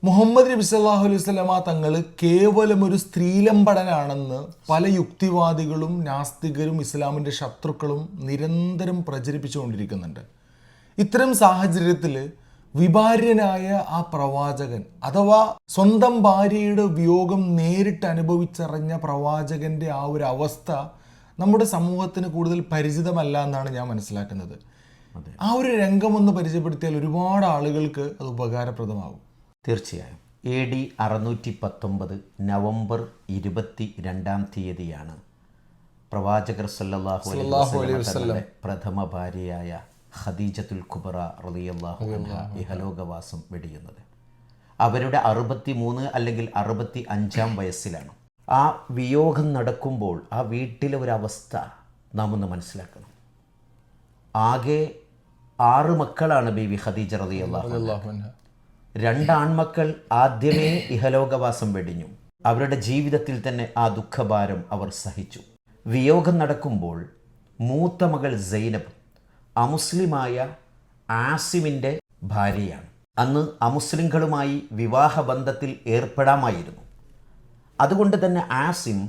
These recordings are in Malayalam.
മുഹമ്മദ് നബി സല്ലല്ലാഹു അലൈഹി വസല്ലമ തങ്ങൾ കേവലം ഒരു സ്ത്രീലമ്പടനാണെന്ന് പല യുക്തിവാദികളും നാസ്തികരും ഇസ്ലാമിൻ്റെ ശത്രുക്കളും നിരന്തരം പ്രചരിപ്പിച്ചുകൊണ്ടിരിക്കുന്നുണ്ട്. ഇത്തരം സാഹചര്യത്തിൽ വിഭാര്യനായ ആ പ്രവാചകൻ അഥവാ സ്വന്തം ഭാര്യയുടെ വിയോഗം നേരിട്ട് അനുഭവിച്ചറിഞ്ഞ പ്രവാചകൻ്റെ ആ ഒരു അവസ്ഥ നമ്മുടെ സമൂഹത്തിന് കൂടുതൽ പരിചിതമല്ല എന്നാണ് ഞാൻ മനസ്സിലാക്കുന്നത്. ആ ഒരു രംഗമൊന്ന് പരിചയപ്പെടുത്തിയാൽ ഒരുപാട് ആളുകൾക്ക് അത് ഉപകാരപ്രദമാകും. തീർച്ചയായും. AD 619 നവംബർ 22 പ്രവാചകർ സല്ലല്ലാഹു അലൈഹി വസല്ലം പ്രഥമ ഭാര്യയായ ഖദീജത്തുൽ കുബ്ര റളിയല്ലാഹു അൻഹ ഇഹലോകവാസം വെടിയുന്നത്. അവരുടെ 63 അല്ലെങ്കിൽ 65 വയസ്സിലാണ്. ആ വിയോഗം നടക്കുമ്പോൾ ആ വീട്ടിലെ ഒരവസ്ഥ നാം ഒന്ന് മനസ്സിലാക്കണം. ആകെ 6 മക്കളാണ് ബീവി ഖദീജ റളിയല്ലാഹു അൻഹ. 2 ആൺമക്കൾ ആദ്യമേ ഇഹലോകവാസം വെടിഞ്ഞു. അവരുടെ ജീവിതത്തിൽ തന്നെ ആ ദുഃഖഭാരം അവർ സഹിച്ചു. വിയോഗം നടക്കുമ്പോൾ മൂത്ത മകൾ സൈനബ് അമുസ്ലിമായ ആസിമിൻ്റെ ഭാര്യയാണ്. അന്ന് അമുസ്ലിങ്ങളുമായി വിവാഹബന്ധത്തിൽ ഏർപ്പെടാമായിരുന്നു. അതുകൊണ്ട് തന്നെ ആസിം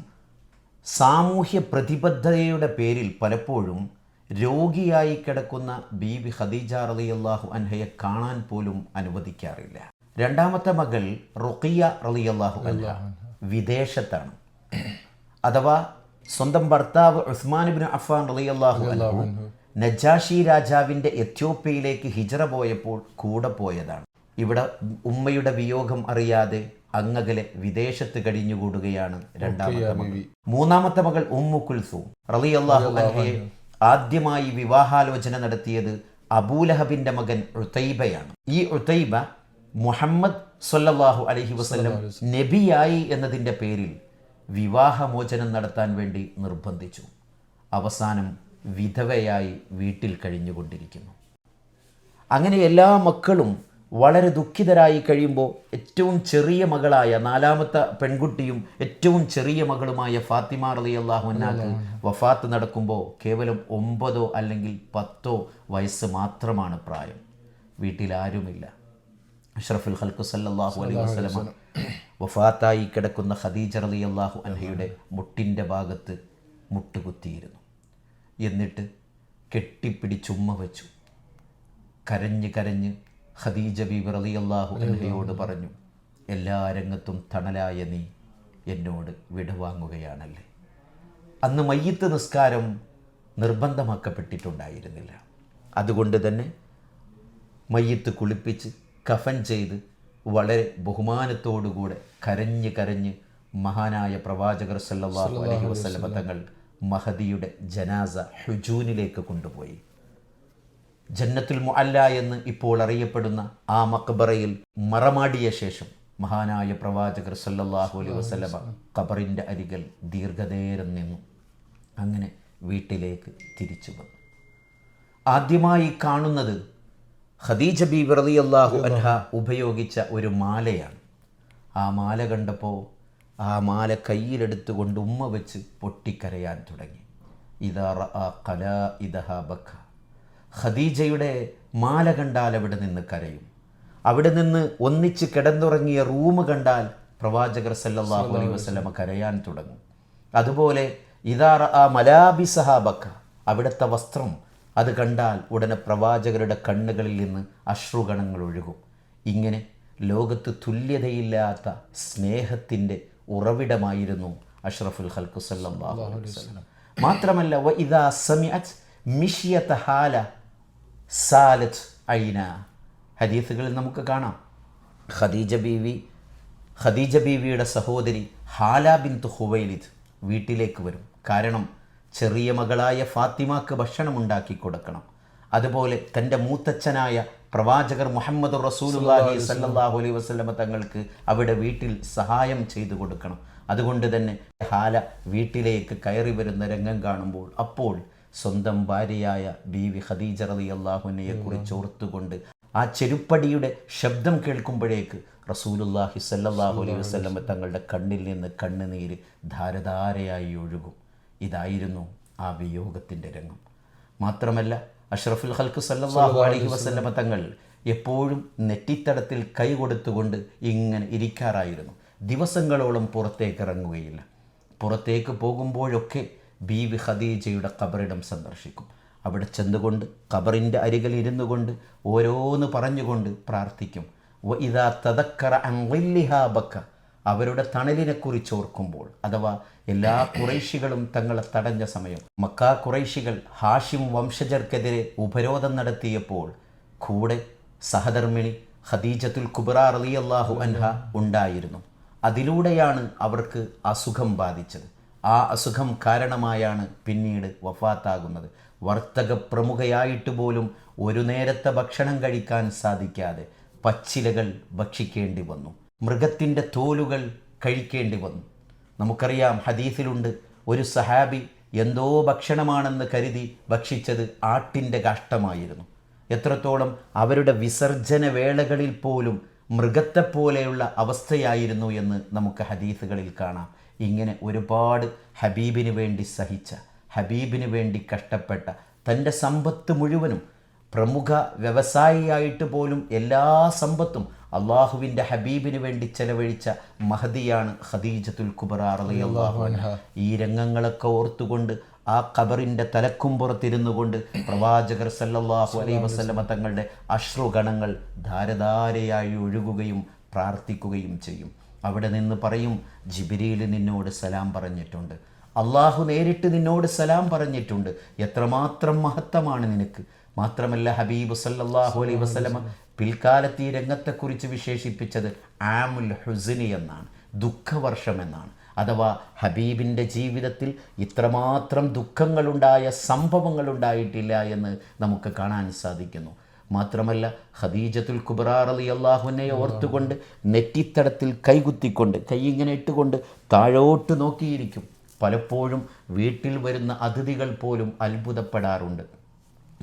സാമൂഹ്യ പ്രതിബദ്ധതയുടെ പേരിൽ പലപ്പോഴും രോഗിയായി കിടക്കുന്ന ബീബി ഖദീജ റളിയല്ലാഹു അൻഹയെ കാണാൻ പോലും അനുവദിക്കാറില്ല. രണ്ടാമത്തെ മകൾ റുഖിയ റളിയല്ലാഹു അൻഹ വിദേശത്താണ്. അഥവാ സ്വന്തം ഭർത്താവ് ഉസ്മാൻ ഇബ്നു അഫ്ഫാൻ റളിയല്ലാഹു അൻഹു നജാഷി രാജാവിൻ്റെ എത്യോപ്യയിലേക്ക് ഹിജ്റ പോയപ്പോൾ കൂടെ പോയതാണ്. ഇവിടെ ഉമ്മയുടെ വിയോഗം അറിയാതെ അങ്ങകലെ വിദേശത്ത് കഴിഞ്ഞുകൂടുകയാണ് രണ്ടാമത്തെ മകൾ. മൂന്നാമത്തെ മകൾ ഉമ്മു കുൽസൂം റളിയല്ലാഹു അൻഹയെ ആദ്യമായി വിവാഹാലോചന നടത്തിയത് അബൂലഹബിൻ്റെ മകൻ ഉതൈബയാണ്. ഈ ഉതൈബ മുഹമ്മദ് സല്ലല്ലാഹു അലൈഹി വസല്ലം നബിയായി എന്നതിൻ്റെ പേരിൽ വിവാഹമോചനം നടത്താൻ വേണ്ടി നിർബന്ധിച്ചു. അവസാനം വിധവയായി വീട്ടിൽ കഴിഞ്ഞുകൊണ്ടിരിക്കുന്നു. അങ്ങനെ എല്ലാ മക്കളും വളരെ ദുഃഖിതരായി കഴിയുമ്പോൾ ഏറ്റവും ചെറിയ മകളായ 4ാമത്തെ പെൺകുട്ടിയും ഏറ്റവും ചെറിയ മകളുമായ ഫാത്തിമ റളിയല്ലാഹു അൻഹാക്ക് വഫാത്ത് നടക്കുമ്പോൾ കേവലം 9 അല്ലെങ്കിൽ 10 വയസ്സ് മാത്രമാണ് പ്രായം. വീട്ടിലാരുമില്ല. അഷ്റഫുൽ ഖൽഖ് സല്ലല്ലാഹു അലൈഹി വസല്ലം വഫാത്തായി കിടക്കുന്ന ഖദീജ റളിയല്ലാഹു അൻഹയുടെ മുട്ടിൻ്റെ ഭാഗത്ത് മുട്ടുകുത്തിയിരുന്നു. എന്നിട്ട് കെട്ടിപ്പിടിച്ചുമ്മ വെച്ചു. കരഞ്ഞ് കരഞ്ഞ് ഖദീജ ബീബി റളിയല്ലാഹു അൻഹയോട് പറഞ്ഞു, എല്ലാ രംഗത്തും തണലായ നീ എന്നോട് വിടവാങ്ങുകയാണല്ലേ. അന്ന് മയ്യിത്ത് നിസ്കാരം നിർബന്ധമാക്കപ്പെട്ടിട്ടുണ്ടായിരുന്നില്ല. അതുകൊണ്ട് തന്നെ മയ്യിത്ത് കുളിപ്പിച്ച് കഫൻ ചെയ്ത് വളരെ ബഹുമാനത്തോടുകൂടെ കരഞ്ഞ് കരഞ്ഞ് മഹാനായ പ്രവാചകർ സല്ലല്ലാഹു അലൈഹി വസല്ലം തങ്ങൾ മഹദിയുടെ ജനാസ ഹുജൂനിലേക്ക് കൊണ്ടുപോയി. ജന്നത്തുൽ മുഅല്ല എന്ന് ഇപ്പോൾ അറിയപ്പെടുന്ന ആ മക്ബറയിൽ മറമാടിയ ശേഷം മഹാനായ പ്രവാചകർ സല്ലല്ലാഹു അലൈഹി വസല്ലം ഖബറിൻ്റെ അരികിൽ ദീർഘനേരം നിന്നു. അങ്ങനെ വീട്ടിലേക്ക് തിരിച്ചു വന്നു. ആദ്യമായി കാണുന്നത് ഖദീജ ബീബി റളിയല്ലാഹു അൻഹ ഉപയോഗിച്ച ഒരു മാലയാണ്. ആ മാല കണ്ടപ്പോൾ ആ മാല കയ്യിലെടുത്തുകൊണ്ട് ഉമ്മ വെച്ച് പൊട്ടിക്കരയാൻ തുടങ്ങി. ഇദാ റഅ ഖലാഇദഹ ബക. ഖദീജയുടെ മാല കണ്ടാൽ അവിടെ നിന്ന് കരയും. അവിടെ നിന്ന് ഒന്നിച്ച് കിടന്നുറങ്ങിയ റൂം കണ്ടാൽ പ്രവാചകർ സല്ലല്ലാഹു അലൈഹി വസല്ലം കരയാൻ തുടങ്ങും. അതുപോലെ ഇദാ റഅ മലാബിസഹ ബക. അവിടുത്തെ വസ്ത്രം അത് കണ്ടാൽ ഉടനെ പ്രവാചകരുടെ കണ്ണുകളിൽ നിന്ന് അശ്രുകണങ്ങൾ ഒഴുകും. ഇങ്ങനെ ലോകത്ത് തുല്യതയില്ലാത്ത സ്നേഹത്തിൻ്റെ ഉറവിടമായിരുന്നു അഷ്റഫുൽ ഖൽഖ് സല്ലല്ലാഹു അലൈഹി വസല്ലം. മാത്രമല്ല വ ഇദാ സമിഅത് മിഷ്യത ഹാല സാലത്ത് ഐന. ഹദീസുകളിൽ നമുക്ക് കാണാം ഖദീജ ബീവിയുടെ സഹോദരി ഹാല ബിൻത് ഖുവൈലിദ് വീട്ടിലേക്ക് വരും. കാരണം ചെറിയ മകളായ ഫാത്തിമക്ക് ഭക്ഷണം ഉണ്ടാക്കി കൊടുക്കണം. അതുപോലെ തൻ്റെ മൂത്തച്ഛനായ പ്രവാചകർ മുഹമ്മദ് റസൂലുള്ളാഹി സല്ലല്ലാഹു അലൈഹി വസല്ലം തങ്ങൾക്ക് അവിടെ വീട്ടിൽ സഹായം ചെയ്തു കൊടുക്കണം. അതുകൊണ്ട് തന്നെ ഹാല വീട്ടിലേക്ക് കയറി വരുന്ന രംഗം കാണുമ്പോൾ അപ്പോൾ സ്വന്തം ഭാര്യയായ ബീവി ഖദീജ റളിയല്ലാഹു അൻഹയെ കുറിച്ച് ഓർത്തുകൊണ്ട് ആ ചെരുപ്പടിയുടെ ശബ്ദം കേൾക്കുമ്പോഴേക്ക് റസൂലുള്ളാഹി സല്ലല്ലാഹു അലൈഹി വസല്ലം തങ്ങളുടെ കണ്ണിൽ നിന്ന് കണ്ണുനീര് ധാരധാരയായി ഒഴുകും. ഇതായിരുന്നു ആ വിയോഗത്തിൻ്റെ രംഗം. മാത്രമല്ല അഷ്റഫുൽ ഖൽഖ് സല്ലല്ലാഹു അലൈഹി വസല്ലം തങ്ങൾ എപ്പോഴും നെറ്റിത്തടത്തിൽ കൈ കൊടുത്തുകൊണ്ട് ഇങ്ങനെ ഇരിക്കാറായിരുന്നു. ദിവസങ്ങളോളം പുറത്തേക്ക് ഇറങ്ങുകയില്ല. പുറത്തേക്ക് പോകുമ്പോഴൊക്കെ ബീവി ഖദീജയുടെ ഖബറിടം സന്ദർശിക്കും. അവിടെ ചെന്നുകൊണ്ട് ഖബറിൻ്റെ അരികിൽ ഇരുന്നു കൊണ്ട് ഓരോന്ന് പറഞ്ഞുകൊണ്ട് പ്രാർത്ഥിക്കും. ഇദാ തദക്കറ അൻ ളില്ലിഹാ ബക്ക, അവരുടെ തണലിനെക്കുറിച്ച് ഓർക്കുമ്പോൾ, അഥവാ എല്ലാ ഖുറൈശികളും തങ്ങളെ തടഞ്ഞ സമയം, മക്ക ഖുറൈശികൾ ഹാഷിം വംശജർക്കെതിരെ ഉപരോധം നടത്തിയപ്പോൾ കൂടെ സഹധർമ്മിണി ഖദീജത്തുൽ കുബ്ര റളിയല്ലാഹു അൻഹ ഉണ്ടായിരുന്നു. അതിലൂടെയാണ് അവർക്ക് അസുഖം ബാധിച്ചത്. ആ അസുഖം കാരണമായാണ് പിന്നീട് വഫാത്താകുന്നത്. വർത്തക പ്രമുഖയായിട്ട് പോലും ഒരു നേരത്തെ ഭക്ഷണം കഴിക്കാൻ സാധിക്കാതെ പച്ചിലകൾ ഭക്ഷിക്കേണ്ടി വന്നു. മൃഗത്തിൻ്റെ തോലുകൾ കഴിക്കേണ്ടി വന്നു. നമുക്കറിയാം, ഹദീസിലുണ്ട്, ഒരു സഹാബി എന്തോ ഭക്ഷണമാണെന്ന് കരുതി ഭക്ഷിച്ചത് ആട്ടിൻ്റെ കാഷ്ടമായിരുന്നു. എത്രത്തോളം അവരുടെ വിസർജന വേളകളിൽ പോലും മൃഗത്തെപ്പോലെയുള്ള അവസ്ഥയായിരുന്നു എന്ന് നമുക്ക് ഹദീസുകളിൽ കാണാം. ഇങ്ങനെ ഒരുപാട് ഹബീബിന് വേണ്ടി സഹിച്ച, ഹബീബിന് വേണ്ടി കഷ്ടപ്പെട്ട, തൻ്റെ സമ്പത്ത് മുഴുവനും, പ്രമുഖ വ്യവസായിയായിട്ട് പോലും എല്ലാ സമ്പത്തും അള്ളാഹുവിൻ്റെ ഹബീബിന് വേണ്ടി ചെലവഴിച്ച മഹദിയാണ് ഖദീജത്തുൽ കുബ്ര റളിയല്ലാഹു അൻഹ. ഈ രംഗങ്ങളൊക്കെ ഓർത്തുകൊണ്ട് ആ ഖബറിൻ്റെ തലക്കുംപുറത്തിരുന്നു കൊണ്ട് പ്രവാചകർ സല്ലല്ലാഹു അലൈഹി വസല്ലമ തങ്ങളുടെ അശ്രുഗണങ്ങൾ ധാരധാരയായി ഒഴുകുകയും പ്രാർത്ഥിക്കുകയും ചെയ്യും. അവിടെ നിന്ന് പറയും, ജിബ്രീൽ നിന്നോട് സലാം പറഞ്ഞിട്ടുണ്ട്, അള്ളാഹു നേരിട്ട് നിന്നോട് സലാം പറഞ്ഞിട്ടുണ്ട്, എത്രമാത്രം മഹത്വമാണ് നിനക്ക്. മാത്രമല്ല, ഹബീബ് സല്ലല്ലാഹു അലൈഹി വസല്ലമ പിൽക്കാലത്ത് ഈ രംഗത്തെക്കുറിച്ച് വിശേഷിപ്പിച്ചത് ആമുൽ ഹുസ്നി എന്നാണ്, ദുഃഖവർഷം എന്നാണ്. അഥവാ ഹബീബിൻ്റെ ജീവിതത്തിൽ ഇത്രമാത്രം ദുഃഖങ്ങളുണ്ടായ സംഭവങ്ങളുണ്ടായിട്ടില്ല എന്ന് നമുക്ക് കാണാൻ സാധിക്കുന്നു. മാത്രമല്ല, ഖദീജത്തുൽ കുബ്ര റളിയല്ലാഹു അൻഹയെ ഓർത്തുകൊണ്ട് നെറ്റിത്തടത്തിൽ കൈകുത്തിക്കൊണ്ട്, കൈ ഇങ്ങനെ ഇട്ടുകൊണ്ട് താഴോട്ട് നോക്കിയിരിക്കും. പലപ്പോഴും വീട്ടിൽ വരുന്ന അതിഥികൾ പോലും അത്ഭുതപ്പെടാറുണ്ട്.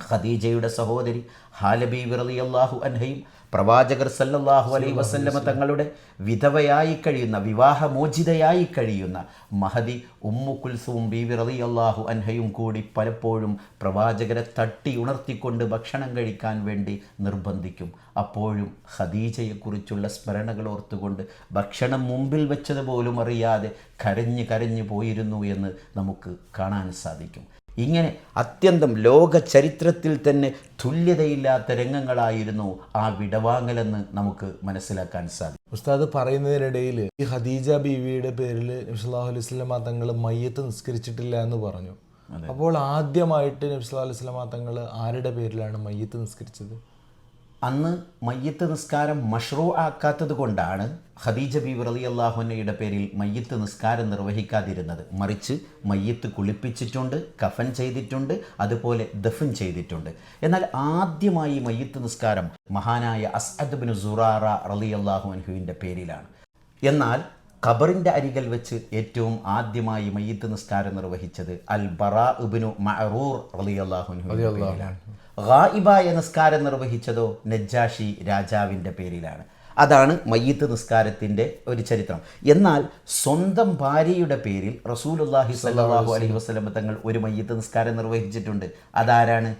ഖദീജയുടെ സഹോദരി ഹാല ബീവി റളിയല്ലാഹു അൻഹയും പ്രവാചകർ സല്ലല്ലാഹു അലൈഹി വസല്ലമ തങ്ങളുടെ വിധവയായി കഴിയുന്ന, വിവാഹമോചിതയായി കഴിയുന്ന മഹദി ഉമ്മു കുൽസൂം ബീവി റളിയല്ലാഹു അൻഹയും കൂടി പലപ്പോഴും പ്രവാചകരെ തട്ടി ഉണർത്തിക്കൊണ്ട് ഭക്ഷണം കഴിക്കാൻ വേണ്ടി നിർബന്ധിക്കും. അപ്പോഴും ഖദീജയെക്കുറിച്ചുള്ള സ്മരണകൾ ഓർത്തുകൊണ്ട് ഭക്ഷണം മുമ്പിൽ വെച്ചതുപോലും അറിയാതെ കരഞ്ഞു പോയിരുന്നു എന്ന് നമുക്ക് കാണാൻ സാധിക്കും. ഇങ്ങനെ അത്യന്തം ലോക ചരിത്രത്തിൽ തന്നെ തുല്യതയില്ലാത്ത രംഗങ്ങളായിരുന്നു ആ വിടവാങ്ങലെന്ന് നമുക്ക് മനസ്സിലാക്കാൻ സാധിക്കും. ഉസ്താദ് പറയുന്നതിനിടയിൽ ഈ ഖദീജ ബീവിയുടെ പേരിൽ നബി സല്ലല്ലാഹു അലൈഹി വസല്ലമ തങ്ങൾ മയ്യത്ത് നിസ്കരിച്ചിട്ടില്ല എന്ന് പറഞ്ഞു. അപ്പോൾ ആദ്യമായിട്ട് നബി സല്ലല്ലാഹു അലൈഹി വസല്ലമ തങ്ങൾ ആരുടെ പേരിലാണ് മയ്യത്ത് നിസ്കരിച്ചത്? അന്ന് മയ്യത്ത് നിസ്കാരം മഷ്റൂ ആക്കാത്തത് കൊണ്ടാണ് ഖദീജ ബീവി റളിയല്ലാഹു അൻഹയുടെ പേരിൽ മയ്യത്ത് നിസ്കാരം നിർവഹിക്കാതിരുന്നത്. മറിച്ച് മയ്യത്ത് കുളിപ്പിച്ചിട്ടുണ്ട്, കഫൻ ചെയ്തിട്ടുണ്ട്, അതുപോലെ ദഫൻ ചെയ്തിട്ടുണ്ട്. എന്നാൽ ആദ്യമായി മയ്യത്ത് നിസ്കാരം മഹാനായ അസ്അദ് ബിൻ സുറാറ റളിയല്ലാഹു അൻഹുവിൻ്റെ പേരിലാണ്. എന്നാൽ ഖബറിൻ്റെ അരികിൽ വെച്ച് ഏറ്റവും ആദ്യമായി മയ്യത്ത് നിസ്കാരം നിർവഹിച്ചത് അൽ ബറാ ഇബ്നു മഅറൂർ റളിയല്ലാഹു അൻഹുവിൻ്റെ പേരിലാണ്. ഗായിബായ നിസ്കാരം നിർവഹിച്ചതോ നജ്ജാഷി രാജാവിൻ്റെ പേരിലാണ്. അതാണ് മയ്യിത്ത് നിസ്കാരത്തിൻ്റെ ഒരു ചരിത്രം. എന്നാൽ സ്വന്തം ഭാര്യയുടെ പേരിൽ റസൂലുള്ളാഹി സ്വല്ലല്ലാഹു അലൈഹി വസല്ലം തങ്ങൾ ഒരു മയ്യിത്ത് നിസ്കാരം നിർവഹിച്ചിട്ടുണ്ട്. അതാരാണ്?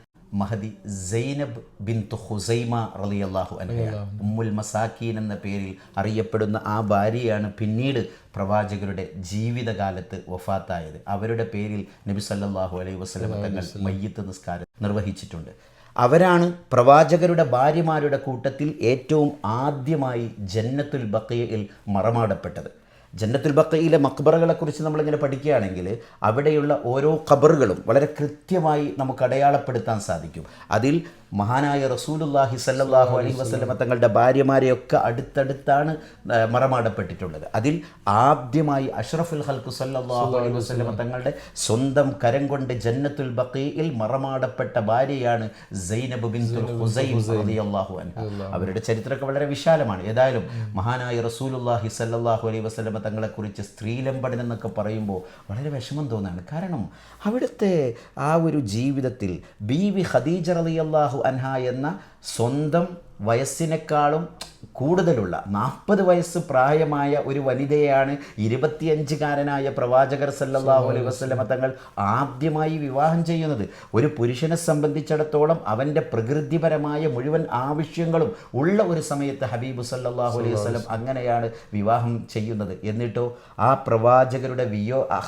മഹദി സൈനബ് ബിൻത് ഖുസൈമ റളിയല്ലാഹു അൻഹ. ഉമ്മുൽ മസാക്കീൻ എന്ന പേരിൽ അറിയപ്പെടുന്ന ആ ഭാര്യയാണ് പിന്നീട് പ്രവാചകരുടെ ജീവിതകാലത്ത് വഫാത്തായത്. അവരുടെ പേരിൽ നബി സല്ലല്ലാഹു അലൈഹി വസല്ലം തങ്ങൾ മയ്യിത്ത് നിസ്കാരം നിർവഹിച്ചിട്ടുണ്ട്. അവരാണ് പ്രവാചകരുടെ ഭാര്യമാരുടെ കൂട്ടത്തിൽ ഏറ്റവും ആദ്യമായി ജന്നത്തുൽ ബഖീയിൽ മറമാടപ്പെട്ടത്. ജന്നത്തുൽ ബഖീയിലെ മക്ബറകളെക്കുറിച്ച് നമ്മളിങ്ങനെ പഠിക്കുകയാണെങ്കിൽ അവിടെയുള്ള ഓരോ ഖബറുകളും വളരെ കൃത്യമായി നമുക്ക് അടയാളപ്പെടുത്താൻ സാധിക്കും. അതിൽ മഹാനായ റസൂലുള്ളാഹി സ്വല്ലല്ലാഹു അലൈഹി വസല്ലമ തങ്ങളുടെ ഭാര്യമാരെയൊക്കെ അടുത്തടുത്താണ് മറമാടപ്പെട്ടിട്ടുള്ളത്. അതിൽ ആദ്യമായി അഷ്റഫുൽ ഖൽഖ് സ്വല്ലല്ലാഹു അലൈഹി വസല്ലമ തങ്ങളുടെ സ്വന്തം കരം കൊണ്ട് ജന്നത്തുൽ ബഖീയിൽ മറമാടപ്പെട്ട ഭാര്യയാണ് സൈനബ് ബിൻതുൽ ഖുസൈം റളിയല്ലാഹു അൻഹ. അവരുടെ ചരിത്രമൊക്കെ വളരെ വിശാലമാണ്. ഏതായാലും മഹാനായ റസൂലുള്ളാഹി സ്വല്ലല്ലാഹു അലൈഹി വസല്ലമ തങ്ങളെക്കുറിച്ച് സ്ത്രീലമ്പടൻ എന്നൊക്കെ പറയുമ്പോൾ വളരെ വിഷമം തോന്നുകയാണ്. കാരണം അവിടുത്തെ ആ ഒരു ജീവിതത്തിൽ ബീവി ഖദീജ റളിയല്ലാഹു അൻഹ എന്ന സ്വന്തം വയസ്സിനേക്കാളും കൂടുതലുള്ള 40 വയസ്സ് പ്രായമായ ഒരു വനിതയെയാണ് 25കാരനായ പ്രവാചകർ സല്ലല്ലാഹു അലൈഹി വസല്ലമ തങ്ങൾ ആദ്യമായി വിവാഹം ചെയ്യുന്നത്. ഒരു പുരുഷനെ സംബന്ധിച്ചിടത്തോളം അവൻ്റെ പ്രകൃതിപരമായ മുഴുവൻ ആവശ്യങ്ങളും ഉള്ള ഒരു സമയത്ത് ഹബീബ് സല്ലല്ലാഹു അലൈഹി വസല്ലം അങ്ങനെയാണ് വിവാഹം ചെയ്യുന്നത്. എന്നിട്ടോ ആ പ്രവാചകരുടെ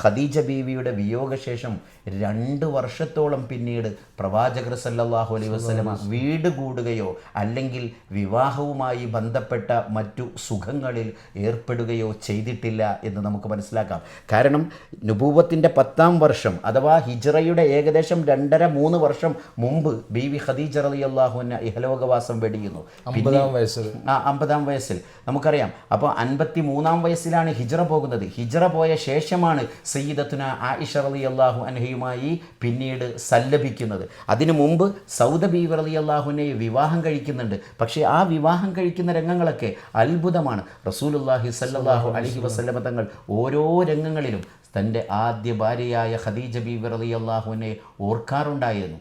ഖദീജ ബീവിയുടെ വിയോഗശേഷം 2 വർഷത്തോളം പിന്നീട് പ്രവാചകർ സല്ലല്ലാഹു അലൈഹി വസല്ലമ വീട് കൂടുകയോ അല്ലെങ്കിൽ വിവാഹവുമായി ബന്ധപ്പെട്ട മറ്റു സുഖങ്ങളിൽ ഏർപ്പെടുകയോ ചെയ്തിട്ടില്ല എന്ന് നമുക്ക് മനസ്സിലാക്കാം. കാരണം നുബൂവത്തിൻ്റെ 10ാം വർഷം അഥവാ ഹിജ്റയുടെ ഏകദേശം 2.5-3 വർഷം മുമ്പ് ബീവി ഖദീജ റളിയല്ലാഹു അൻഹ ഇഹലോകവാസം വെടിയുന്നു. 50ാം വയസ്സിൽ നമുക്കറിയാം. അപ്പോൾ 53ാം വയസ്സിലാണ് ഹിജ്റ പോകുന്നത്. ഹിജ്റ പോയ ശേഷമാണ് സയ്യിദത്തുന ആയിഷ റളിയല്ലാഹു അൻഹയുമായി പിന്നീട് സല്ലപിക്കുന്നത്. അതിനു മുമ്പ് സൗദ ബീവി റളിയല്ലാഹു അൻഹയെ വിവാഹം കഴിക്കുന്നുണ്ട്. പക്ഷേ ആ വിവാഹം കഴിക്കുന്ന രംഗങ്ങളൊക്കെ അത്ഭുതമാണ്. റസൂലുള്ളാഹി സ്വല്ലല്ലാഹു അലൈഹി വസല്ലമ തങ്ങൾ ഓരോ രംഗങ്ങളിലും തൻ്റെ ആദ്യ ഭാര്യയായ ഖദീജ ബീവി റളിയല്ലാഹു അൻഹയെ ഓർക്കാറുണ്ടായിരുന്നു.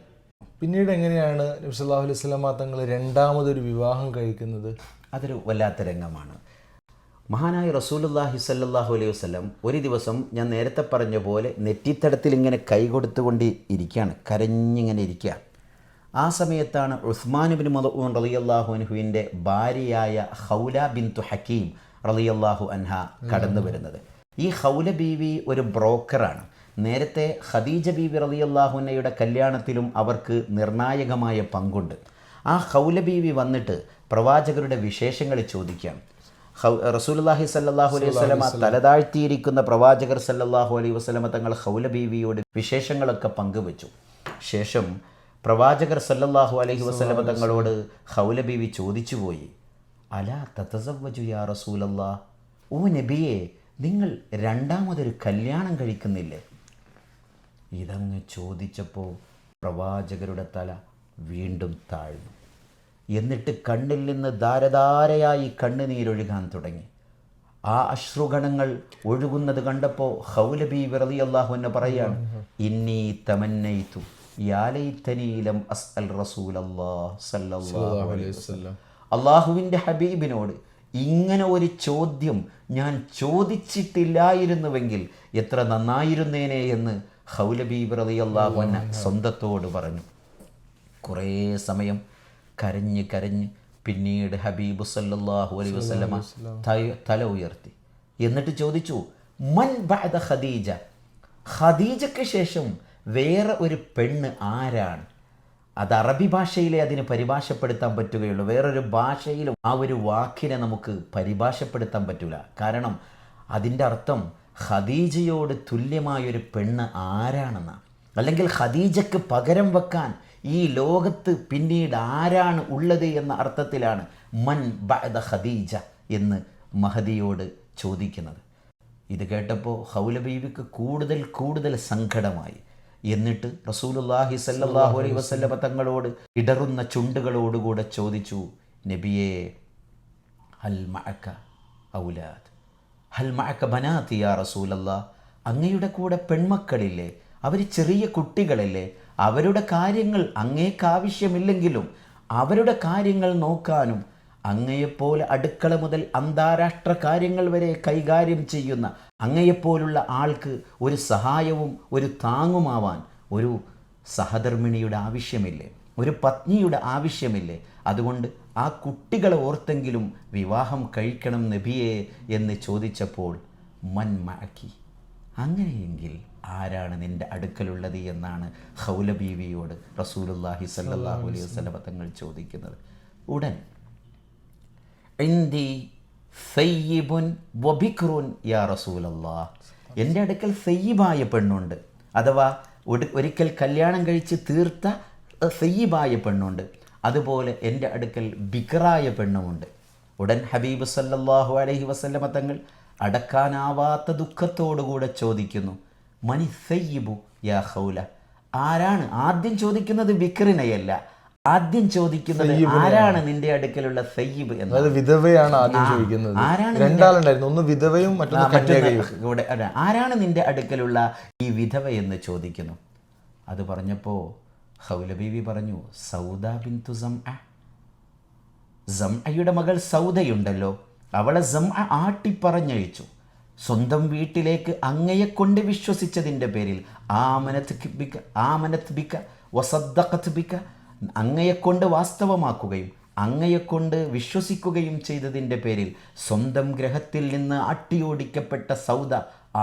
പിന്നീട് എങ്ങനെയാണ് നബി സല്ലല്ലാഹു അലൈഹി വസല്ലമ തങ്ങൾ രണ്ടാമതൊരു വിവാഹം കഴിക്കുന്നത്? അതൊരു വല്ലാത്ത രംഗമാണ്. മഹാനായ റസൂലുള്ളാഹി സ്വല്ലല്ലാഹു അലൈഹി വസല്ലം ഒരു ദിവസം ഞാൻ നേരത്തെ പറഞ്ഞ പോലെ നെറ്റിത്തടത്തിൽ ഇങ്ങനെ കൈകൊടുത്തുകൊണ്ട് ഇരിക്കുകയാണ്, കരഞ്ഞിങ്ങനെ ഇരിക്കുക. ആ സമയത്താണ് ഉസ്മാൻ ഇബ്നു മദ്ഊൻ റളിയല്ലാഹു അൻഹുവിൻ്റെ ഭാര്യയായ ഖൗല ബിൻതു ഹക്കീം റളിയല്ലാഹു അൻഹ കടന്നു വരുന്നത്. ഈ ഖൗല ബീവി ഒരു ബ്രോക്കറാണ്. നേരത്തെ ഖദീജ ബീവി റളിയല്ലാഹു അൻഹയുടെ കല്യാണത്തിലും അവർക്ക് നിർണായകമായ പങ്കുണ്ട്. ആ ഖൗല ബീവി വന്നിട്ട് പ്രവാചകരുടെ വിശേഷങ്ങൾ ചോദിക്കുകയാണ്. റസൂലുള്ളാഹി സ്വല്ലല്ലാഹു അലൈഹി വസല്ലമ തലതാഴ്ത്തിയിരിക്കുന്ന പ്രവാചകർ സല്ലല്ലാഹു അലൈഹി വസല്ലമ തങ്ങൾ ഖൗല ബീവിയോട് വിശേഷങ്ങളൊക്കെ പങ്കുവച്ചു. ശേഷം പ്രവാചകർ സല്ലല്ലാഹു അലൈഹി വസല്ലമ തങ്ങളോട് ഖൗല ബീവി ചോദിച്ചു പോയി, അലാ തതസവ്വജു യാ റസൂലല്ലാഹ്, ഓ നബിയെ, നിങ്ങൾ രണ്ടാമതൊരു കല്യാണം കഴിക്കുന്നില്ലേ? ഇതങ്ങ് ചോദിച്ചപ്പോൾ പ്രവാചകരുടെ തല വീണ്ടും താഴ്ന്നു. എന്നിട്ട് കണ്ണിൽ നിന്ന് ധാരധാരയായി കണ്ണുനീരൊഴുകാൻ തുടങ്ങി. ആ അശ്രുഗണങ്ങൾ ഒഴുകുന്നത് കണ്ടപ്പോൾ ഖൗല ബീവി റളിയല്ലാഹു അൻഹ പറയാണ്, ഇന്നി തമന്നൈതു യാ ലൈതനീ ലം അസ്അൽ റസൂലല്ലാഹ് സല്ലല്ലാഹു അലൈഹി വസല്ലം. അല്ലാഹുവിൻ്റെ ഹബീബിനോട് ഇങ്ങനെ ഒരു ചോദ്യം ഞാൻ ചോദിച്ചിട്ടില്ലായിരുന്നുവെങ്കിൽ എത്ര നന്നായിരുന്നേനെ എന്ന് ഖൗല ബീവി റളിയല്ലാഹു അൻഹ സ്വന്തത്തോട് പറഞ്ഞു. കുറേ സമയം കരഞ്ഞ് പിന്നീട് ഹബീബ് സല്ലല്ലാഹു അലൈഹി വസല്ലമ തല ഉയർത്തി. എന്നിട്ട് ചോദിച്ചു, മൻ ബഅദ ഖദീജ, ഖദീജയ്ക്ക് ശേഷം വേറെ ഒരു പെണ്ണ് ആരാണ്? അത് അറബി ഭാഷയിലെ അതിന് പരിഭാഷപ്പെടുത്താൻ പറ്റുകയുള്ളൂ. വേറൊരു ഭാഷയിലും ആ ഒരു വാക്കിനെ നമുക്ക് പരിഭാഷപ്പെടുത്താൻ പറ്റില്ല. കാരണം അതിൻ്റെ അർത്ഥം ഖദീജയോട് തുല്യമായൊരു പെണ്ണ് ആരാണെന്നാണ്. അല്ലെങ്കിൽ ഖദീജയ്ക്ക് പകരം വെക്കാൻ ഈ ലോകത്ത് പിന്നീട് ആരാണ് ഉള്ളത് എന്ന അർത്ഥത്തിലാണ് മൻ ബഅദ ഖദീജ എന്ന് മഹദിയോട് ചോദിക്കുന്നത്. ഇത് കേട്ടപ്പോൾ ഖൗല ബീവിക്ക് കൂടുതൽ സങ്കടമായി. എന്നിട്ട് റസൂലുള്ളാഹി സ്വല്ലല്ലാഹു അലൈഹി വസല്ലമ തങ്ങളോട് ഇടറുന്ന ചുണ്ടുകളോടുകൂടെ ചോദിച്ചു, നബിയേ, ഹൽ മഅക ഔലാദ്, ഹൽ മഅക ബനാതി യാ റസൂലല്ലാഹ്, അങ്ങയുടെ കൂടെ പെൺമക്കളില്ലേ? അവർ ചെറിയ കുട്ടികളല്ലേ? അവരുടെ കാര്യങ്ങൾ അങ്ങേക്കാവശ്യമില്ലെങ്കിലും അവരുടെ കാര്യങ്ങൾ നോക്കാനും അങ്ങയെപ്പോലെ അടുക്കള മുതൽ അന്താരാഷ്ട്ര കാര്യങ്ങൾ വരെ കൈകാര്യം ചെയ്യുന്ന അങ്ങയെപ്പോലുള്ള ആൾക്ക് ഒരു സഹായവും ഒരു താങ്ങുമാവാൻ ഒരു സഹധർമ്മിണിയുടെ ആവശ്യമില്ലേ? ഒരു പത്നിയുടെ ആവശ്യമില്ലേ? അതുകൊണ്ട് ആ കുട്ടികളെ ഓർത്തെങ്കിലും വിവാഹം കഴിക്കണം നബിയെ എന്ന് ചോദിച്ചപ്പോൾ മൻ മഅക്കി, അങ്ങനെയെങ്കിൽ ആരാണ് നിൻ്റെ അടുക്കലുള്ളത് എന്നാണ് ഖൗല ബീവിയോട് റസൂലുള്ളാഹി സ്വല്ലല്ലാഹു അലൈഹി വസല്ലം തങ്ങൾ ചോദിക്കുന്നത്. ഉടൻ ഇന്ദി സയ്യിബുൻ വബിക്റുൻ യാ റസൂലല്ലാഹ്, എൻ്റെ അടുക്കൽ സയ്യിബായ പെണ്ണുണ്ട്, അഥവാ ഒരിക്കൽ കല്യാണം കഴിച്ച് തീർത്ത സയ്യിബായ പെണ്ണുണ്ട്. അതുപോലെ എൻ്റെ അടുക്കൽ ബിക്റായ പെണ്ണുമുണ്ട്. ഉടൻ ഹബീബ് സല്ലല്ലാഹു അലൈഹി വസല്ലമ തങ്ങൾ അടക്കാനാവാത്ത ദുഃഖത്തോടുകൂടെ ചോദിക്കുന്നു, മനി സയ്യിബു യാ ഖൗല, ആരാണ്? ആദ്യം ചോദിക്കുന്നത് ബിക്റിനെയല്ല, ആദ്യം ചോദിക്കുന്നത് ആരാണ് നിന്റെ അടുക്കലുള്ള സയ്യിബ് എന്ന്. വിധവയാണ് ആദ്യം ചോദിക്കുന്നത്. രണ്ടാളുണ്ടായിരുന്നു, ഒന്ന് വിധവയും മറ്റൊന്ന്. ആരാണ് നിന്റെ അടുക്കലുള്ള ഈ വിധവ എന്ന് ചോദിക്കുന്നു. അത് പറഞ്ഞപ്പോൾ ഖൗല ബീവി പറഞ്ഞു, സൗദ ബിൻതു സംഅ. സംഅയുടെ മകൾ സൗദയുണ്ടല്ലോ, അവളെ സംഅ ആട്ടിപ്പറഞ്ഞയച്ചു. സ്വന്തം വീട്ടിലേക്ക് അങ്ങയെ കൊണ്ട് വിശ്വസിച്ചതിൻ്റെ പേരിൽ ആമനത് ബിക വസദ്ദഖത് ബിക, അങ്ങയെക്കൊണ്ട് വാസ്തവമാക്കുകയും അങ്ങയെക്കൊണ്ട് വിശ്വസിക്കുകയും ചെയ്തതിൻ്റെ പേരിൽ സ്വന്തം ഗ്രഹത്തിൽ നിന്ന് അട്ടിയോടിക്കപ്പെട്ട സൗദ